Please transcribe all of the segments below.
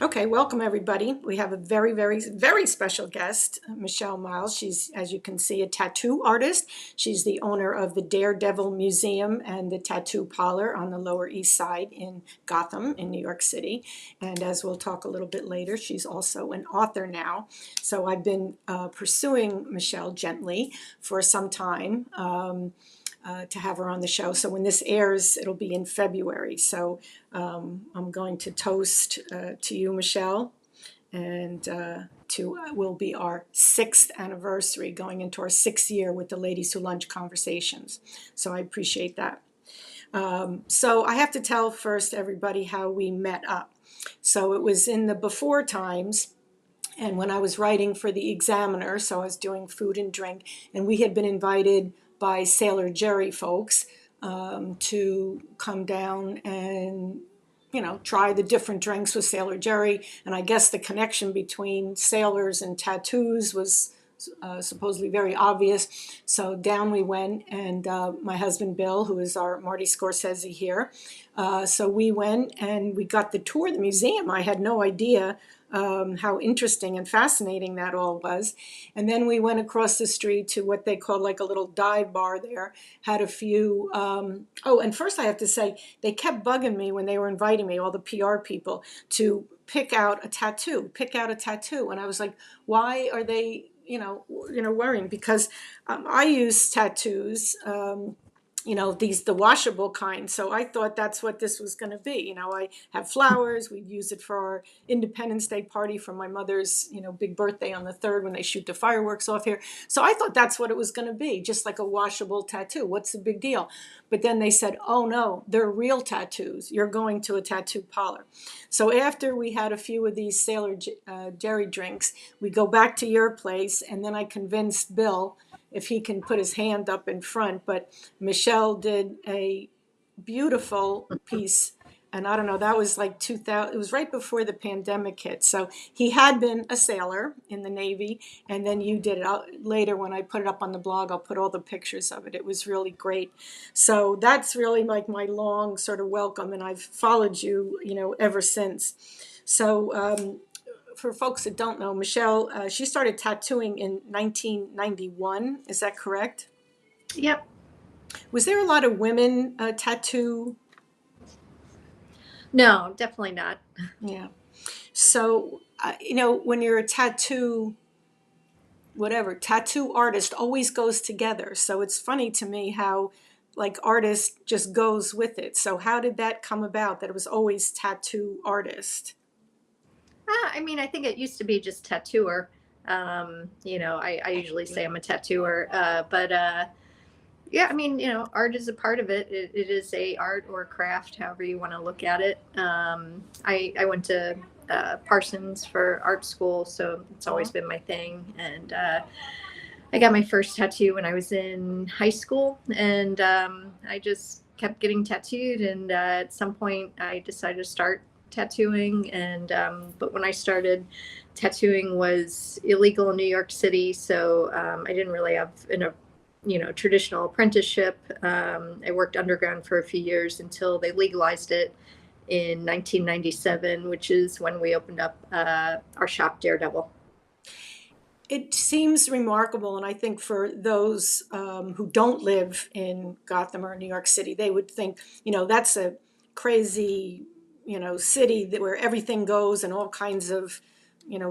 Okay, welcome everybody. We have a very, very, very special guest, Michelle Myles. She's, as you can see, a tattoo artist. She's the owner of the Daredevil Museum and the Tattoo Parlor on the Lower East Side in Gotham, in New York City. And as we'll talk a little bit later, she's also an author now. So I've been pursuing Michelle gently for some time. To have her on the show. So when this airs, it'll be in February. So I'm going to toast to you, Michelle, and will be our 6th anniversary, going into our 6th year with the Ladies Who Lunch Conversations. So I appreciate that. So I have to tell first everybody how we met up. So it was in the before times. And when I was writing for the Examiner, so I was doing food and drink, and we had been invited by Sailor Jerry folks to come down and, try the different drinks with Sailor Jerry. And I guess the connection between sailors and tattoos was supposedly very obvious. So down we went, and my husband Bill, who is our Marty Scorsese here, so we went and we got the tour of the museum. I had no idea how interesting and fascinating that all was. And then we went across the street to what they called like a little dive bar there, had a few, and first I have to say, they kept bugging me when they were inviting me, all the PR people, to pick out a tattoo. And I was like, why are they, worrying? Because I use tattoos, the washable kind. So I thought that's what this was going to be. I have flowers. We'd use it for our Independence Day party for my mother's, big birthday on the 3rd when they shoot the fireworks off here. So I thought that's what it was going to be, just like a washable tattoo. What's the big deal? But then they said, oh no, they're real tattoos. You're going to a tattoo parlor. So after we had a few of these Sailor Jerry drinks, we go back to your place, and then I convinced Bill if he can put his hand up in front. But Michelle did a beautiful piece. And I don't know, that was like 2000, it was right before the pandemic hit. So he had been a sailor in the Navy, and then you did it. Later, when I put it up on the blog, I'll put all the pictures of it. It was really great. So that's really like my long sort of welcome, and I've followed you, ever since. So for folks that don't know, Michelle, she started tattooing in 1991. Is that correct? Yep. Was there a lot of women tattoo? No, definitely not. Yeah. So, when you're a tattoo artist always goes together. So it's funny to me how like artist just goes with it. So how did that come about that it was always tattoo artist? I think it used to be just tattooer. I usually say I'm a tattooer, but yeah, art is a part of it. It is a art or craft, however you want to look at it. I went to Parsons for art school, so it's always been my thing. And I got my first tattoo when I was in high school, and I just kept getting tattooed. And at some point, I decided to start tattooing. And but when I started, tattooing was illegal in New York City, so I didn't really have traditional apprenticeship. I worked underground for a few years until they legalized it in 1997, which is when we opened up our shop, Daredevil. It seems remarkable, and I think for those who don't live in Gotham or New York City, they would think, that's a crazy, city where everything goes and all kinds of,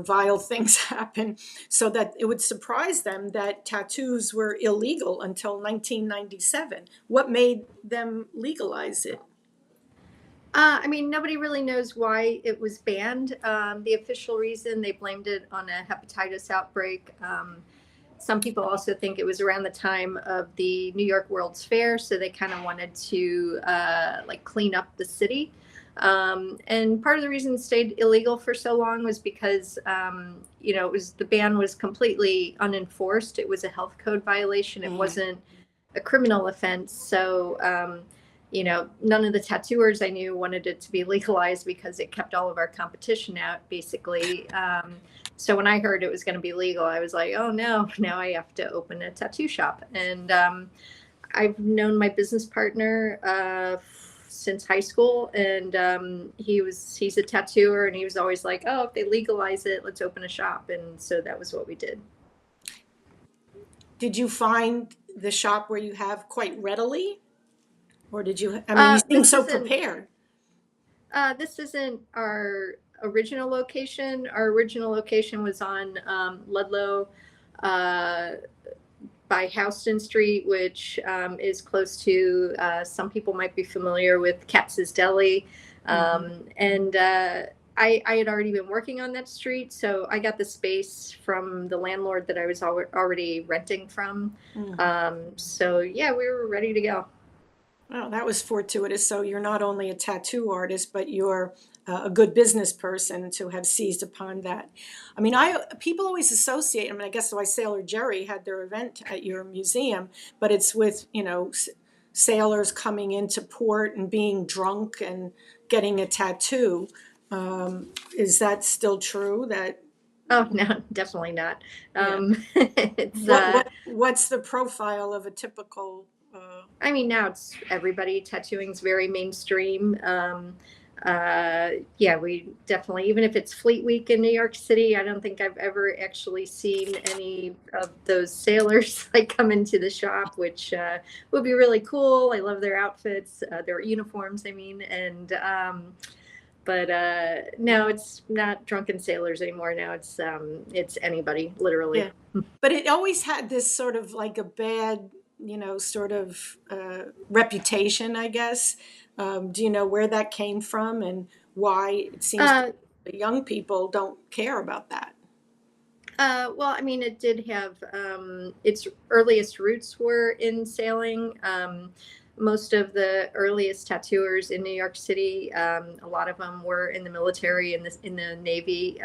vile things happen. So that it would surprise them that tattoos were illegal until 1997. What made them legalize it? Nobody really knows why it was banned. The official reason, they blamed it on a hepatitis outbreak. Some people also think it was around the time of the New York World's Fair, so they kind of wanted to clean up the city. And part of the reason it stayed illegal for so long was because the ban was completely unenforced. It was a health code violation. It wasn't a criminal offense. So none of the tattooers I knew wanted it to be legalized because it kept all of our competition out, basically. So when I heard it was going to be legal, I was like, oh no, now I have to open a tattoo shop. And I've known my business partner since high school, and he's a tattooer, and he was always like, oh, if they legalize it, let's open a shop. And so that was what we did. Did you find the shop where you have quite readily? Or did you, I mean, you seem This so isn't prepared. this isn't our original location. Our original location was on Ludlow, uh, by Houston Street, which is close to, some people might be familiar with Katz's Deli. And I had already been working on that street, so I got the space from the landlord that I was already renting from. So yeah, we were ready to go. Well, that was fortuitous. So you're not only a tattoo artist, but you're a good business person to have seized upon that. I mean, I people always associate. I mean, I guess why Sailor Jerry had their event at your museum, but it's with sailors coming into port and being drunk and getting a tattoo. Is that still true? That Oh no, definitely not. yeah. It's What's the profile of a typical? I mean, now it's everybody. Tattooing's very mainstream. Yeah, we definitely, even if it's Fleet Week in New York City, I don't think I've ever actually seen any of those sailors like come into the shop, which would be really cool. I love their outfits, their uniforms, I mean, and but no, it's not drunken sailors anymore. Now it's anybody, literally. Yeah. But it always had this sort of like a bad, sort of reputation, I guess. Do you know where that came from and why it seems Uh, the young people don't care about that? well, I mean, it did have its earliest roots were in sailing. Most of the earliest tattooers in New York City, a lot of them were in the military, in the Navy.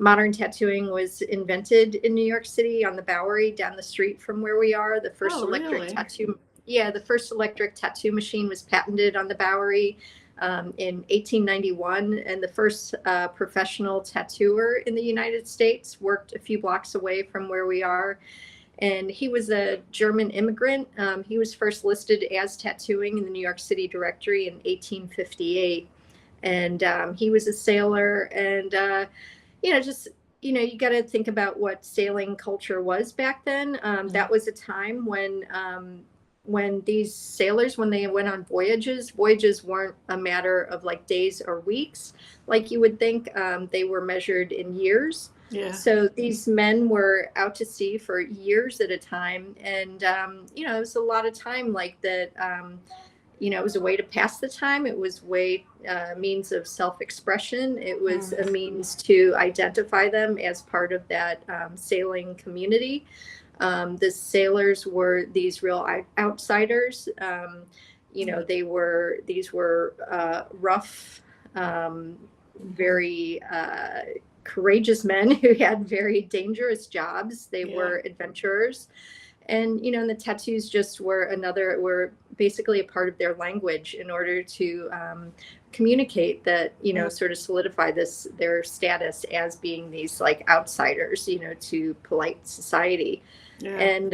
Modern tattooing was invented in New York City on the Bowery, down the street from where we are. The first Oh, electric really? tattoo, yeah, the first electric tattoo machine was patented on the Bowery in 1891, and the first professional tattooer in the United States worked a few blocks away from where we are. And he was a German immigrant. He was first listed as tattooing in the New York City directory in 1858. And he was a sailor. And, just, you got to think about what sailing culture was back then. That was a time when these sailors, when they went on voyages weren't a matter of like days or weeks like you would think. They were measured in years. Yeah. So these men were out to sea for years at a time, and it was a lot of time like that. It was a way to pass the time. It was means of self-expression. It was a means to identify them as part of that sailing community. The sailors were these real outsiders. These were rough, very courageous men who had very dangerous jobs. They were adventurers. And, and the tattoos just were basically a part of their language in order to communicate that, sort of solidify their status as being these like outsiders, to polite society. Yeah. And,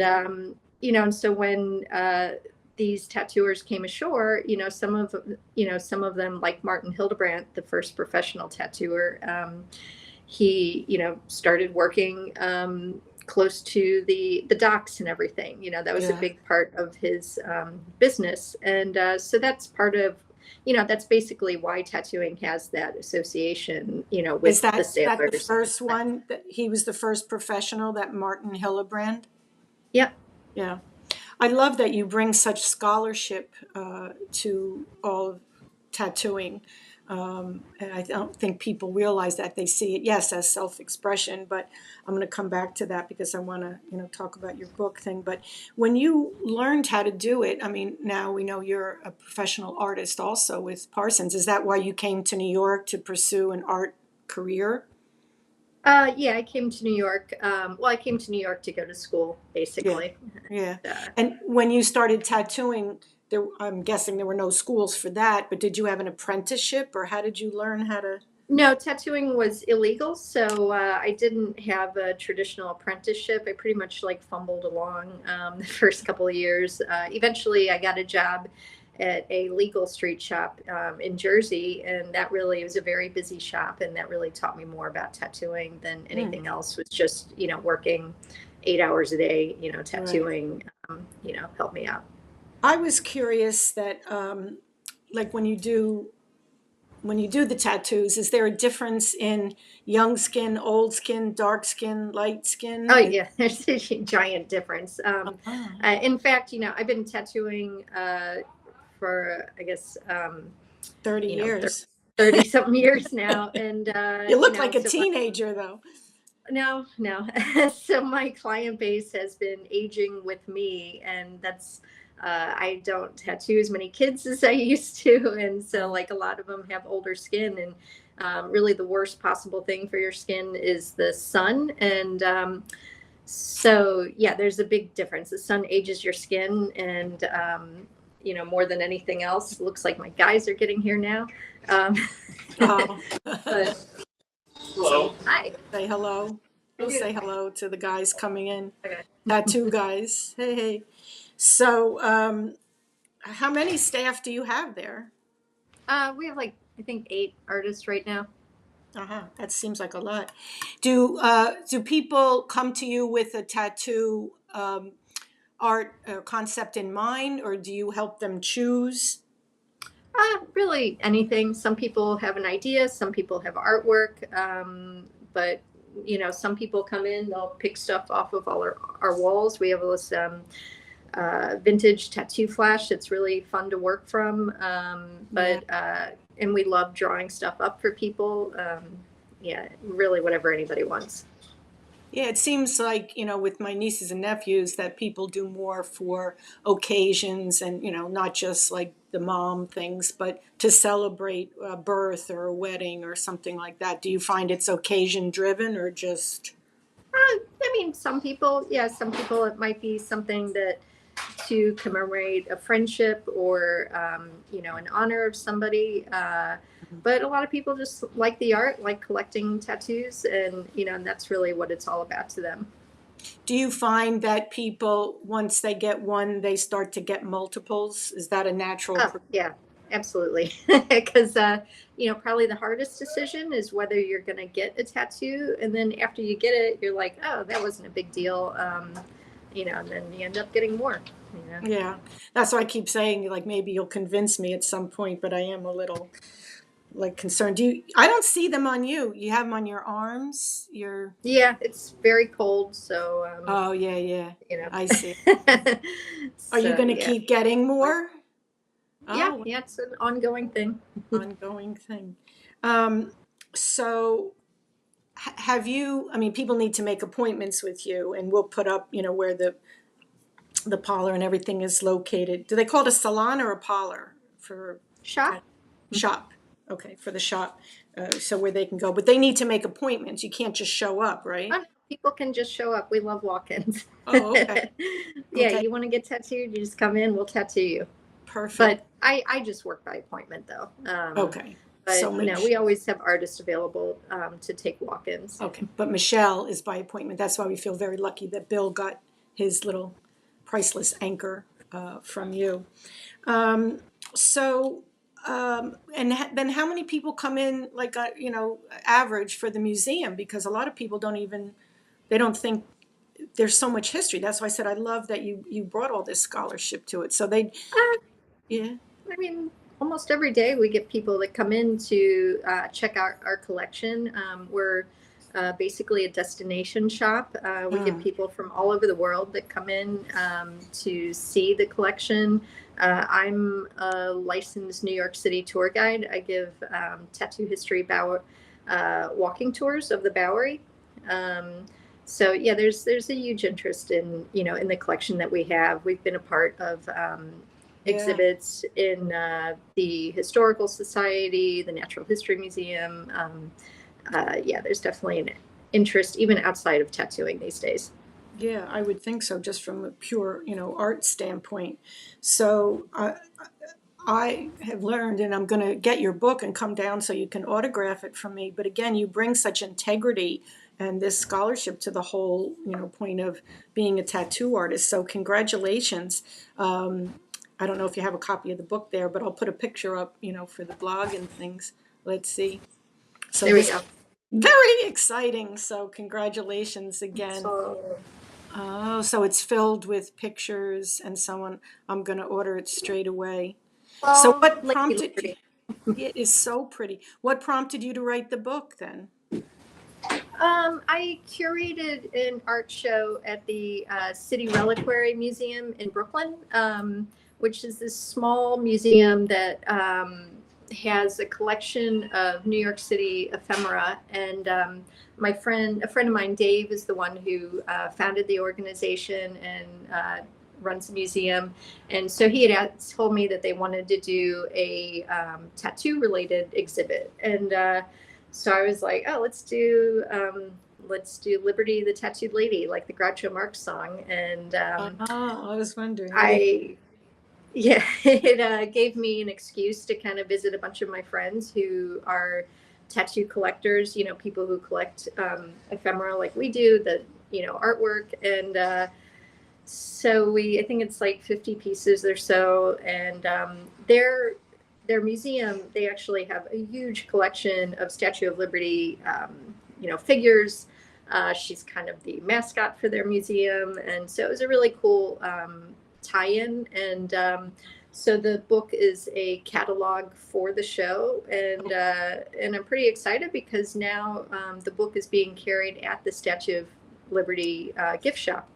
and so when these tattooers came ashore, some of them, like Martin Hildebrandt, the first professional tattooer, he, started working close to the docks and everything. That was a big part of his business. And so that's part of, that's basically why tattooing has that association, with Is the sailors. that the first one? That he was the first professional, that Martin Hillebrand? Yep. Yeah. I love that you bring such scholarship to all of tattooing. And I don't think people realize that. They see it, yes, as self-expression, but I'm going to come back to that because I want to, talk about your book thing. But when you learned how to do it, I mean, now we know you're a professional artist also with Parsons. Is that why you came to New York to pursue an art career? Yeah, I came to New York. I came to New York to go to school, basically. Yeah. And when you started tattooing, I'm guessing there were no schools for that, but did you have an apprenticeship or how did you learn how to? No, tattooing was illegal, so I didn't have a traditional apprenticeship. I pretty much like fumbled along the first couple of years. Eventually, I got a job at a legal street shop in Jersey, and that really was a very busy shop, and that really taught me more about tattooing than Mm, anything else. Was just working 8 hours a day, right. tattooing, helped me out. I was curious that, like when you do the tattoos, is there a difference in young skin, old skin, dark skin, light skin? Oh yeah, there's a giant difference. Ah, In fact, I've been tattooing for I guess 30 you know 30, years. 30 something years now, and You look like a so teenager, though. no, no. So my client base has been aging with me, and that's I don't tattoo as many kids as I used to, and so Oh, like a lot of them have older skin, and really the worst possible thing for your skin is the sun, and so yeah, there's a big difference. The sun ages your skin, and more than anything else. It looks like my guys are getting here now. Um, oh. but So hi. say hello. I We'll do. say hello to the guys coming in. Okay. Tattoo guys. Hey, hey. So, how many staff do you have there? We have like I think 8 artists right now. Uh-huh. That seems like a lot. Do people come to you with a tattoo art or concept in mind, or do you help them choose? Really anything. Some people have an idea, some people have artwork, but some people come in, they'll pick stuff off of all our walls. We have this vintage tattoo flash. It's really fun to work from, Yeah. and we love drawing stuff up for people. Yeah, really whatever anybody wants. Yeah, it seems like, with my nieces and nephews that people do more for occasions and, not just like the mom things, but to celebrate a birth or a wedding or something like that. Do you find it's occasion driven or just, I mean, some people, it might be something that to commemorate a friendship or, in honor of somebody. But a lot of people just like the art, like collecting tattoos, and that's really what it's all about to them. do you find that people, once they get one, they start to get multiples? Is that a natural? Oh, yeah, absolutely. Because, probably the hardest decision is whether you're going to get a tattoo. And then after you get it, you're like, oh, that wasn't a big deal. And then you end up getting more, you know. Yeah, that's why I keep saying, like, maybe you'll convince me at some point, but I am a little like concerned. I don't see them on you. You have them on your arms, your, Yeah, it's very cold. So, oh, yeah, yeah, you know. I see. Are you So, going to yeah. keep getting more? Yeah, Oh, yeah, it's an ongoing thing. ongoing thing. Um, so have you, I mean, people need to make appointments with you and we'll put up, where the parlor and everything is located. Do they call it a salon or a parlor for Shop. shop? Okay, for the shop, so where they can go, but they need to make appointments. You can't just show up, Oh, right? no, people can just show up. We love walk-ins. Oh, okay, Yeah, okay, you want to get tattooed, you just come in, we'll tattoo you. perfect. But I just work by appointment though. Okay, so But we always have artists available to take walk-ins. okay, but Michelle is by appointment. That's why we feel very lucky that Bill got his little priceless anchor from you. Um, so, and then how many people come in, like, average for the museum? Because a lot of people they don't think there's so much history. That's why I said I love that you brought all this scholarship to it. So Uh, yeah, I mean, almost every day we get people that come in to check out our collection. We're basically a destination shop. We get mm, people from all over the world that come in to see the collection. I'm a licensed New York City tour guide. I give tattoo history walking tours of the Bowery. Um, so yeah, there's a huge interest in the collection that we have. We've been a part of yeah. exhibits in the Historical Society, the Natural History Museum. Yeah, there's definitely an interest even outside of tattooing these days. Yeah, I would think so, just from a pure, art standpoint. So I have learned, and I'm going to get your book and come down so you can autograph it for me. But again, you bring such integrity and this scholarship to the whole, point of being a tattoo artist. So congratulations. Um, I don't know if you have a copy of the book there, but I'll put a picture up, for the blog and things. Let's see. So There we this go. very exciting. So congratulations again. So, Oh, so it's filled with pictures and I'm going to order it straight away. So well, what Lady prompted, Liberty. it is so pretty. What prompted you to write the book then? I curated an art show at the City Reliquary Museum in Brooklyn, which is this small museum that has a collection of New York City ephemera. And a friend of mine, Dave, is the one who founded the organization and runs the museum. And so he had told me that they wanted to do a tattoo-related exhibit. And so I was like, oh, let's do Liberty the Tattooed Lady, like the Groucho Marx song. And I was wondering. yeah, it gave me an excuse to kind of visit a bunch of my friends who are tattoo collectors, people who collect ephemera like we do, artwork. And so I think it's like 50 pieces or so. And their museum, they actually have a huge collection of Statue of Liberty, figures. She's kind of the mascot for their museum. And so it was a really cool tie-in. And so the book is a catalog for the show. And I'm pretty excited because now the book is being carried at the Statue of Liberty gift shop,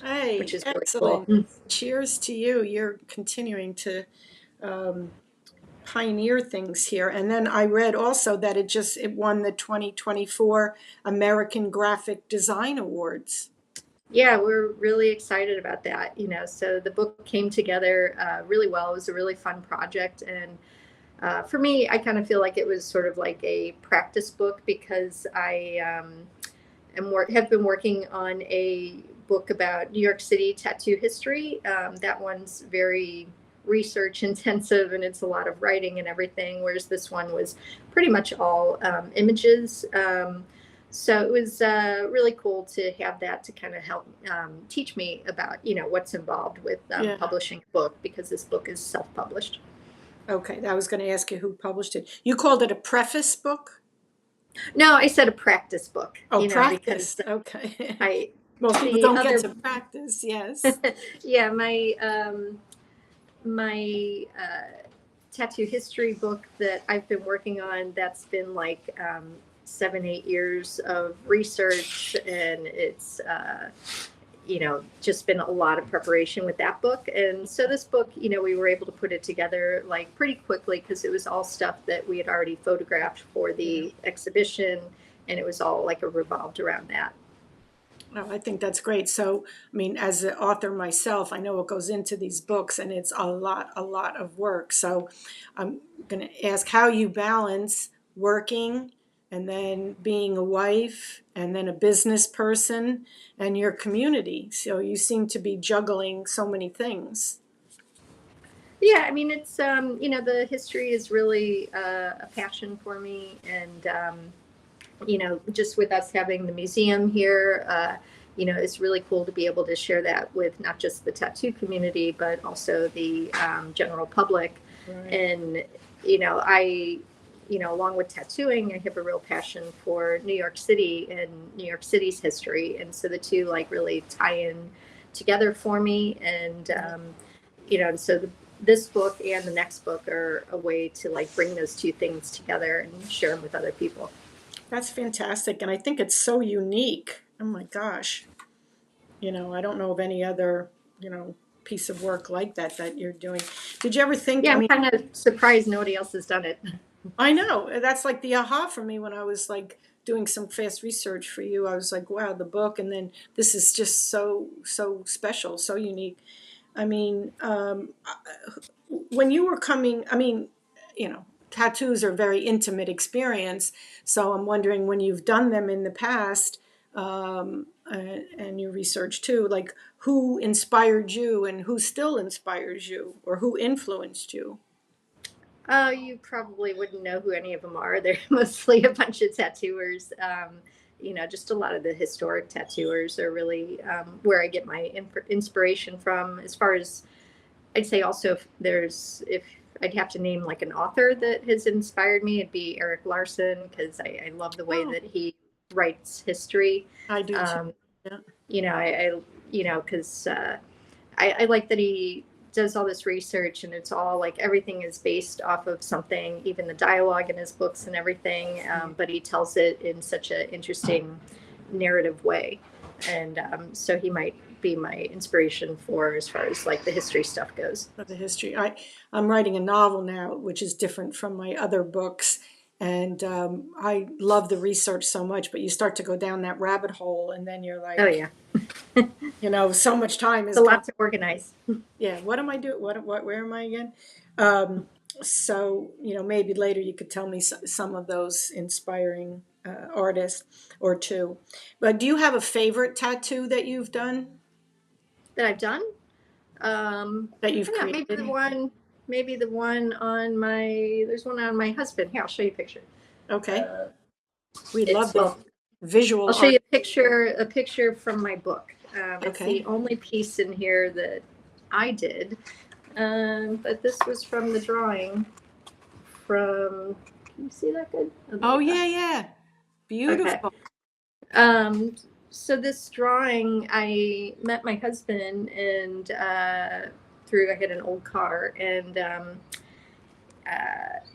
Hey, which is really excellent. cool. Cheers to you. You're continuing to um, pioneer things here. And then I read also that it won the 2024 American Graphic Design Awards. Yeah, we're really excited about that. So the book came together really well. It was a really fun project. And for me, I kind of feel like it was sort of like a practice book because I have been working on a book about New York City tattoo history. That one's very research intensive and it's a lot of writing and everything, whereas this one was pretty much all images. So it was really cool to have that to kind of help teach me about, what's involved with Yeah. publishing a book, because this book is self-published. Okay, I was going to ask you who published it. You called it a preface book? No, I said a practice book. Oh, Because practice. Okay. I Most people the don't get other to practice, yes. yeah, my tattoo history book that I've been working on, that's been like 7-8 years of research, and it's just been a lot of preparation with that book. And so this book, we were able to put it together like pretty quickly because it was all stuff that we had already photographed for the exhibition, and it was all like revolved around that. Oh, I think that's great. So, I mean, as an author myself, I know what goes into these books, and it's a lot of work. So, I'm going to ask how you balance working and then being a wife and then a business person and your community. So, you seem to be juggling so many things. Yeah, I mean, it's the history is really a passion for me, and just with us having the museum here, it's really cool to be able to share that with not just the tattoo community, but also the general public. Right. And, along with tattooing, I have a real passion for New York City and New York City's history. And so the two like really tie in together for me. And, and so this book and the next book are a way to like bring those two things together and share them with other people. That's fantastic. And I think it's so unique. Oh my gosh. I don't know of any other, piece of work like that you're doing. Did you ever think, Yeah, I'm kind of surprised nobody else has done it. I know. That's like the aha for me when I was like doing some fast research for you. I was like, wow, the book. And then this is just so special, so unique. I mean, when you were coming, I mean, tattoos are a very intimate experience. So I'm wondering when you've done them in the past, and your research too, like who inspired you and who still inspires you or who influenced you? You probably wouldn't know who any of them are. They're mostly a bunch of tattooers. Just a lot of the historic tattooers are really where I get my inspiration from. As far as I'd say also if I'd have to name like an author that has inspired me, it'd be Eric Larson, because I love the way Oh, that he writes history. I do too. Um, Yeah. because I like that he does all this research, and it's all like everything is based off of something, even the dialogue in his books and everything. But he tells it in such an interesting narrative way. And so he might be my inspiration for as far as like the history stuff goes. For the history. I'm writing a novel now, which is different from my other books. And I love the research so much, but you start to go down that rabbit hole, and then you're Oh like, yeah, so much time it's is a gone. lot to organize. Yeah, what am I doing? Where am I again? Um, so, maybe later you could tell me some of those inspiring artists or two. But do you have a favorite tattoo that you've done, That I've done. that you've I don't know, created? maybe the one on my, there's one on my husband. Here, I'll show you a picture. Okay. Uh, We love it's, the well, I'll visual show art. you a picture from my book. It's the Okay. only piece in here that I did. But this was from the drawing from, can you see that good? Oh, yeah, yeah. Okay. Beautiful. Um, so this drawing, I met my husband and through, I had an old car, and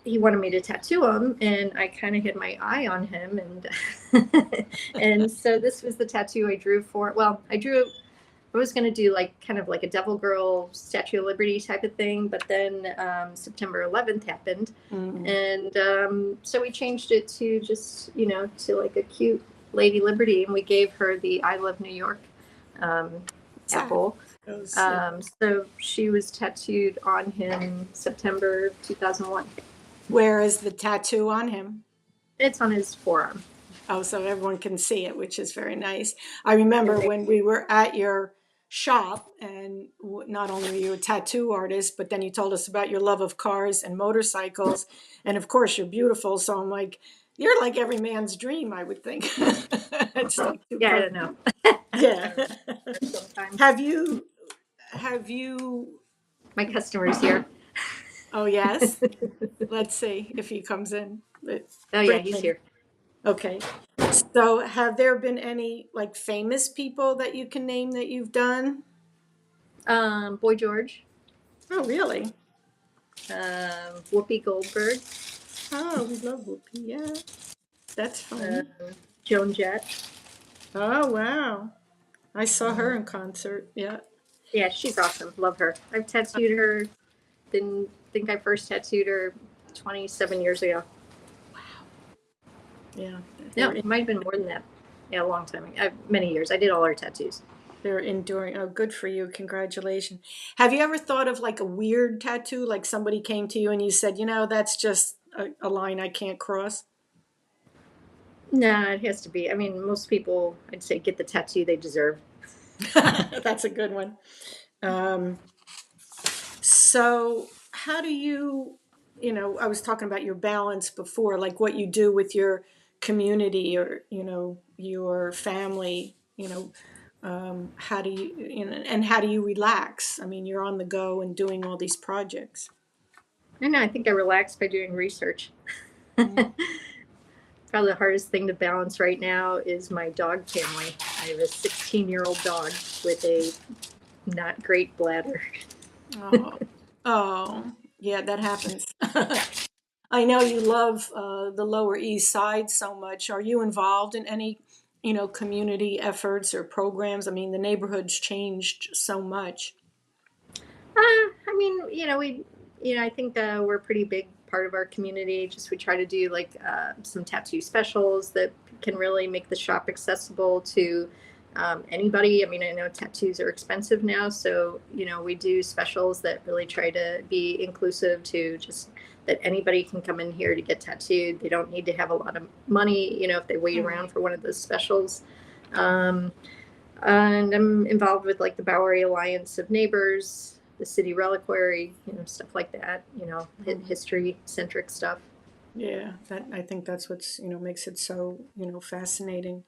he wanted me to tattoo him, and I kind of had my eye on him, and and so this was the tattoo I drew for. Well, I was going to do like kind of like a Devil Girl Statue of Liberty type of thing, but then September 11th happened, Mm. and so we changed it to just to like a cute Lady Liberty, and we gave her the I Love New York um, Exactly. apple. Yeah. So she was tattooed on him September 2001. Where is the tattoo on him? It's on his forearm. Oh, so everyone can see it, which is very nice. I remember when we were at your shop, and not only were you a tattoo artist, but then you told us about your love of cars and motorcycles. And of course, you're beautiful. So I'm like, you're like every man's dream, I would think. It's like too Yeah, I perfect. don't know. Yeah. Sometimes Have you, have you, my customers here. oh, yes. Let's see if he comes in. Oh yeah, Bring he's him in. here. Okay. So have there been any like famous people that you can name that you've done? Boy George, Oh, really? Whoopi Goldberg, Oh, we love Whoopi. Yeah, that's uh, fun. Joan Jett. Oh, wow. I saw her in concert. Yeah. Yeah, she's awesome. Love her. I've tattooed her. Didn't think I first tattooed her 27 years ago. Yeah. No, They're it might have been more than that. Yeah, a long time ago. Many years. I did all her tattoos. they're enduring. Oh, good for you. Congratulations. Have you ever thought of like a weird tattoo, like somebody came to you and you said, that's just a line I can't cross? Nah, it has to be. I mean, most people, I'd say, get the tattoo they deserve. That's a good one. Um, So, how do I was talking about your balance before, like what you do with your community or, your family, how do and how do you relax? I mean, you're on the go and doing all these projects. I know. I think I relax by doing research. Mm. Probably the hardest thing to balance right now is my dog family. I have a 16-year-old dog with a not great bladder. Oh, oh, yeah, that happens. I know you love the Lower East Side so much. Are you involved in any, community efforts or programs? I mean, the neighborhood's changed so much. I mean, I think we're a pretty big part of our community. Just we try to do like some tattoo specials that can really make the shop accessible to anybody. I mean, I know tattoos are expensive now, so we do specials that really try to be inclusive to just that anybody can come in here to get tattooed. They don't need to have a lot of money, if they wait Mm. around for one of those specials. Um, and I'm involved with like the Bowery Alliance of Neighbors, the City Reliquary, stuff like that, Mm. history centric stuff. Yeah, I think that's what's, makes it so, fascinating.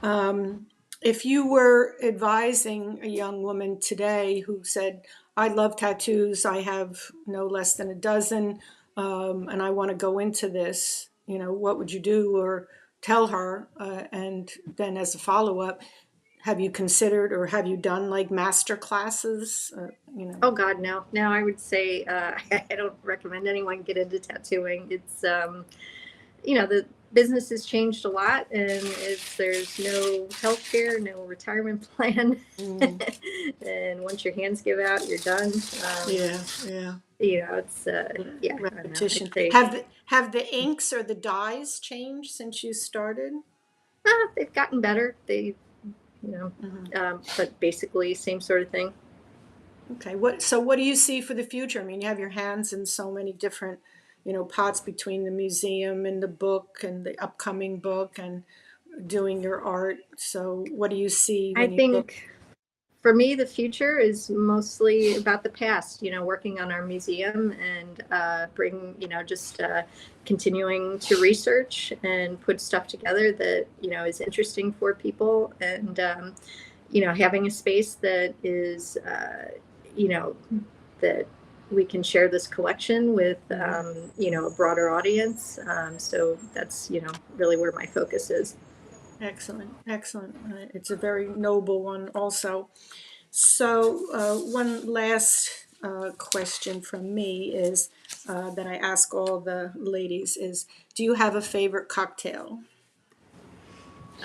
Um, if you were advising a young woman today who said, I love tattoos. I have no less than a dozen, and I want to go into this. What would you do or tell her? And then as a follow-up, have you considered or have you done like master classes? Oh God, no. No, I would say I don't recommend anyone get into tattooing. It's the business has changed a lot, and there's no health care, no retirement plan, Mm, and once your hands give out, you're done. yeah, yeah. It's yeah, I don't know. Repetition. I'd say Have the inks or the dyes changed since you started? they've gotten better. You know, Mhm. but basically same sort of thing. Okay. So what do you see for the future? I mean, you have your hands in so many different, pots between the museum and the book and the upcoming book and doing your art. So what do you see I when you look? think for me, the future is mostly about the past, working on our museum and just continuing to research and put stuff together that, is interesting for people and, having a space that is, you know, that we can share this collection with, Mhm. a broader audience. So that's, really where my focus is. Excellent, excellent. It's a very noble one also. So, one last question from me is that I ask all the ladies is, do you have a favorite cocktail?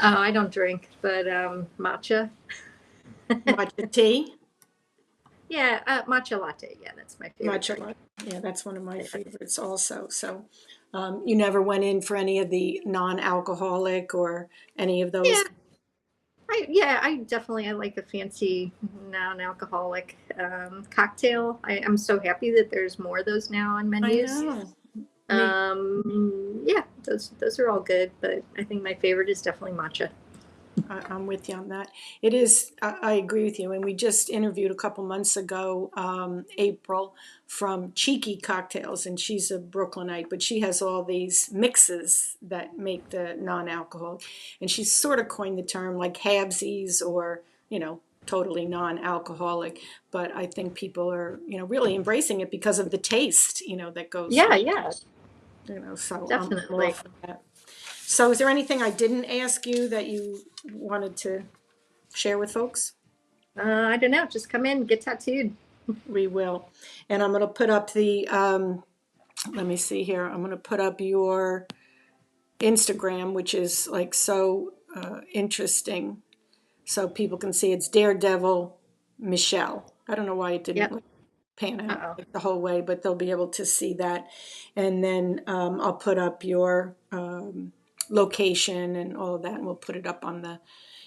I don't drink, but matcha. Matcha tea? Yeah, matcha latte. Yeah, that's my favorite Matcha drink. latte. Yeah, that's one of my Yeah. favorites also. So, you never went in for any of the non-alcoholic or any of those? Yeah, I definitely I like a fancy non-alcoholic cocktail. I'm so happy that there's more of those now on I menus. know. Me Yeah, those are all good, but I think my favorite is definitely matcha. I'm with you on that. It is, I agree with you. And we just interviewed a couple months ago, April from Cheeky Cocktails, and she's a Brooklynite, but she has all these mixes that make the non-alcoholic. And she's sort of coined the term like halvesies or, totally non-alcoholic. But I think people are, really embracing it because of the taste, that goes Yeah, with, yeah, so I'm all definitely. for that. So is there anything I didn't ask you that you wanted to share with folks? I don't know. Just come in, get tattooed. We will. And I'm going to put up let me see here. I'm going to put up your Instagram, which is like so interesting. So people can see it's Daredevil Michelle. I don't know why it didn't Yep. like, pan out Uh-oh. like the whole way, but they'll be able to see that. And then I'll put up your location and all of that, and we'll put it up on the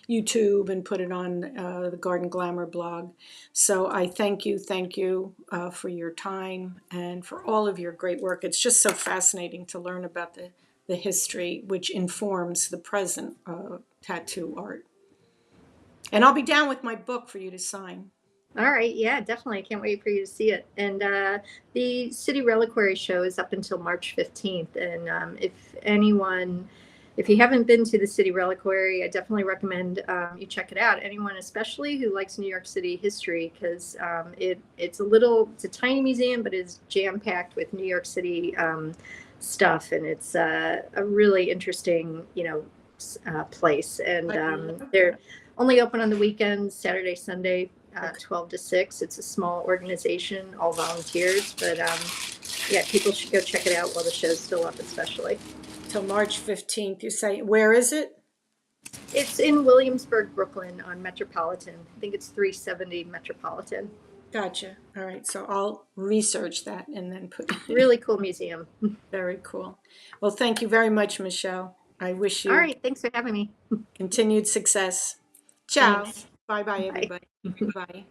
YouTube and put it on the Garden Glamour blog. So I thank you for your time and for all of your great work. It's just so fascinating to learn about the history, which informs the present tattoo art. And I'll be down with my book for you to sign. All right. Yeah, definitely. I can't wait for you to see it. And the City Reliquary show is up until March 15th. And if you haven't been to the City Reliquary, I definitely recommend you check it out. Anyone, especially who likes New York City history, because it's a tiny museum, but it's jam packed with New York City stuff. And it's a really interesting, place. And I love they're that. only open on the weekends, Saturday, Sunday, 12 to 6. It's a small organization, all volunteers, but yeah, people should go check it out while the show's still up, especially. Till March 15th, you say. Where is it? It's in Williamsburg, Brooklyn on Metropolitan. I think it's 370 Metropolitan. Gotcha. All right. So I'll research that and then put. Really cool museum. Very cool. Well, thank you very much, Michelle. I wish All you right. Thanks for having me. continued success. Ciao. Thanks. Bye bye, Bye. everybody. Bye.